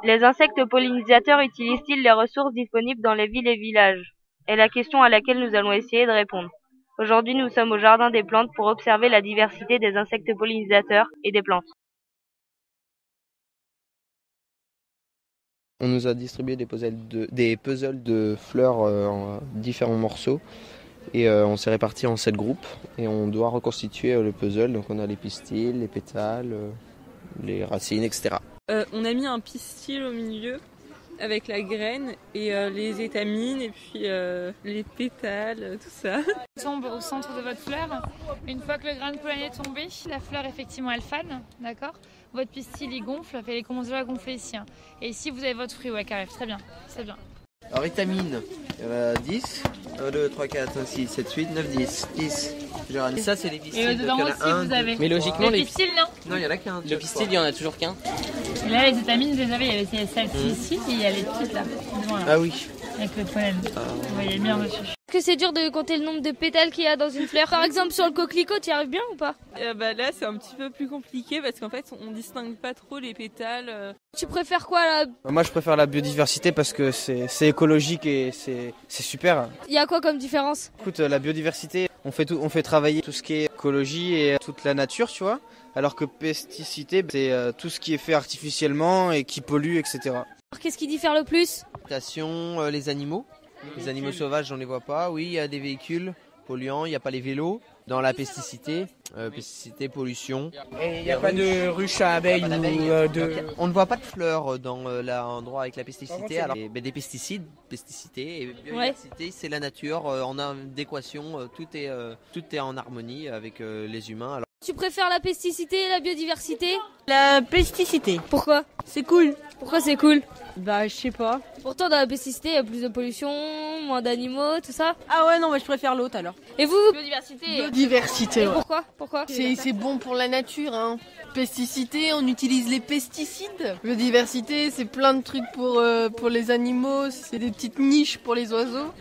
Les insectes pollinisateurs utilisent-ils les ressources disponibles dans les villes et villages? Est la question à laquelle nous allons essayer de répondre. Aujourd'hui, nous sommes au Jardin des plantes pour observer la diversité des insectes pollinisateurs et des plantes. On nous a distribué des puzzles de fleurs en différents morceaux et on s'est répartis en 7 groupes et on doit reconstituer le puzzle. Donc on a les pistils, les pétales, les racines, etc. On a mis un pistil au milieu avec la graine et les étamines et puis les pétales, tout ça. Tombe au centre de votre fleur. Une fois que le grain de pollen est tombé, la fleur effectivement elle fane, d'accord. Votre pistil il gonfle, il commence déjà à gonfler ici. Et ici vous avez votre fruit, ouais, qui arrive, très bien, c'est bien. Alors étamines, il y en a 10, 1, 2, 3, 4, 5, 6, 7, 8, 9, 10, 10. Ça c'est les pistils. Et dedans aussi vous avez. Mais logiquement les pistils non. Non, il y en a qu'un. Le pistil, il y en a toujours qu'un. Et là les étamines vous les avez, il y a celle-ci ici et il y a les petites là, devant là. Ah oui. Avec le pollen. Vous voyez bien dessus. Est-ce que c'est dur de compter le nombre de pétales qu'il y a dans une fleur? Par exemple sur le coquelicot, tu y arrives bien ou pas? Là c'est un petit peu plus compliqué parce qu'en fait on distingue pas trop les pétales. Tu préfères quoi là? Moi je préfère la biodiversité parce que c'est écologique et c'est super. Il y a quoi comme différence? Écoute, la biodiversité, on fait travailler tout ce qui est écologie et toute la nature, tu vois. Alors que pesticité, c'est tout ce qui est fait artificiellement et qui pollue, etc. Alors, qu'est-ce qui diffère le plus? Les animaux. Les animaux sauvages, on les voit pas. Oui, il y a des véhicules polluants, il n'y a pas les vélos. Dans la pesticité, pollution. Et il n'y a pas de ruche à abeilles On ne voit pas de fleurs dans l'endroit avec la pesticité. Alors, des pesticides, pesticité et biodiversité, c'est la nature en adéquation. Tout est en harmonie avec les humains. Alors, tu préfères la pesticité et la biodiversité? La pesticité. Pourquoi? C'est cool. Pourquoi c'est cool? Je sais pas. Pourtant dans la pesticité il y a plus de pollution, moins d'animaux, tout ça. Ah ouais non je préfère l'autre alors. Et vous? Biodiversité. Biodiversité. Ouais. Pourquoi? C'est bon pour la nature, hein. Pesticité, on utilise les pesticides. Biodiversité, c'est plein de trucs pour les animaux, c'est des petites niches pour les oiseaux.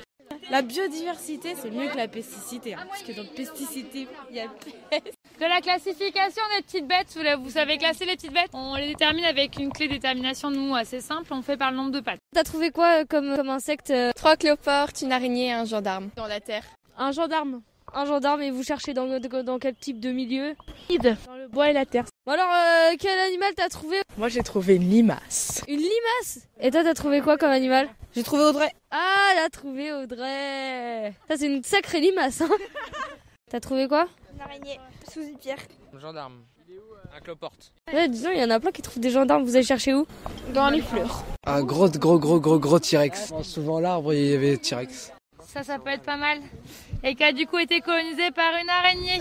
La biodiversité, c'est mieux que la pesticité, hein, parce que dans pesticité, il y a peste. De la classification des petites bêtes, vous savez classer les petites bêtes? On les détermine avec une clé de détermination, nous, assez simple, on fait par le nombre de pattes. T'as trouvé quoi comme insecte? 3 cloportes, une araignée et un gendarme. Dans la terre. Un gendarme. Un gendarme, et vous cherchez dans quel type de milieu? Dans le bois et la terre. Bon alors, quel animal t'as trouvé? Moi j'ai trouvé une limace. Une limace? Et toi t'as trouvé quoi comme animal? J'ai trouvé Audrey. Ah, elle a trouvé Audrey. Ça c'est une sacrée limace, hein. T'as trouvé quoi? Une araignée, sous une pierre. Un gendarme. Un cloporte. Ouais, disons, il y en a plein qui trouvent des gendarmes, vous allez chercher où? Dans les fleurs. Un gros T-Rex. Souvent l'arbre, il y avait T-Rex. Ça peut être pas mal. Et qui a du coup été colonisé par une araignée.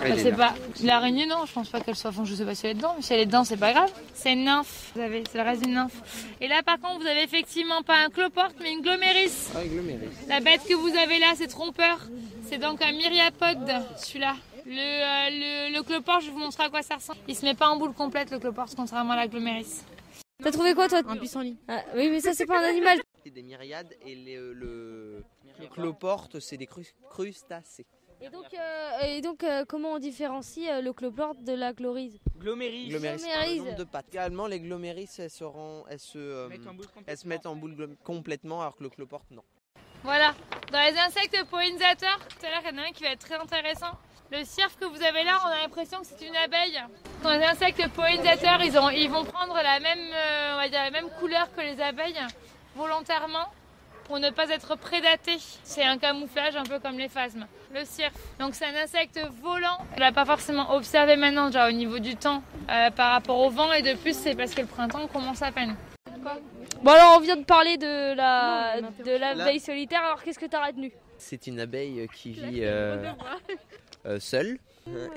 Je sais pas. L'araignée, non, je pense pas qu'elle soit. Enfin, je sais pas si elle est dedans, mais si elle est dedans, c'est pas grave. C'est une nymphe. C'est le reste d'une nymphe. Et là, par contre, vous avez effectivement pas un cloporte, mais une gloméris. Ah, une gloméris. La bête que vous avez là, c'est trompeur. C'est donc un myriapode, celui-là. Le cloporte, je vous montrer à quoi ça ressemble. Il se met pas en boule complète, le cloporte, contrairement à la gloméris. T'as trouvé quoi, toi? Un pissenlit. Ah, oui, mais ça, c'est pas un animal. C'est des myriades et le cloporte, c'est des crustacés. Et donc, comment on différencie le cloporte de la chlorise? Gloméris. Par le nombre de pattes. Également, les gloméris, elles se mettent en boule complètement, alors que le cloporte, non. Voilà. Dans les insectes pollinisateurs, tout à l'heure, il y en a un qui va être très intéressant. Le cirque que vous avez là, on a l'impression que c'est une abeille. Dans les insectes pollinisateurs, ils vont prendre la même couleur que les abeilles, volontairement, pour ne pas être prédatés. C'est un camouflage un peu comme les phasmes. Le cirque. Donc c'est un insecte volant. On ne l'a pas forcément observé maintenant déjà au niveau du temps par rapport au vent, et de plus c'est parce que le printemps commence à peine. Bon alors on vient de parler de l'abeille solitaire, alors qu'est-ce que t'as retenu? C'est une abeille qui vit seule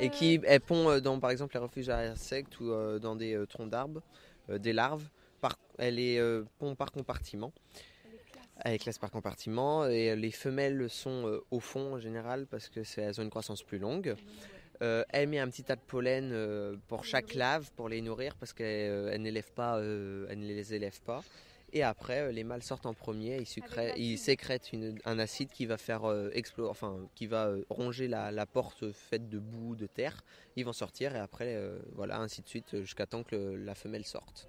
et elle pond dans par exemple les refuges à insectes ou dans des troncs d'arbres, des larves. Elle pond par compartiment. Elle classe par compartiment, et les femelles sont au fond en général parce qu'elles ont une croissance plus longue. Elle met un petit tas de pollen pour chaque lave pour les nourrir parce qu'elle ne les élève pas. Et après, les mâles sortent en premier, ils sécrètent un acide qui va faire qui va ronger la porte faite de boue, de terre. Ils vont sortir et après, voilà, ainsi de suite jusqu'à temps que la femelle sorte.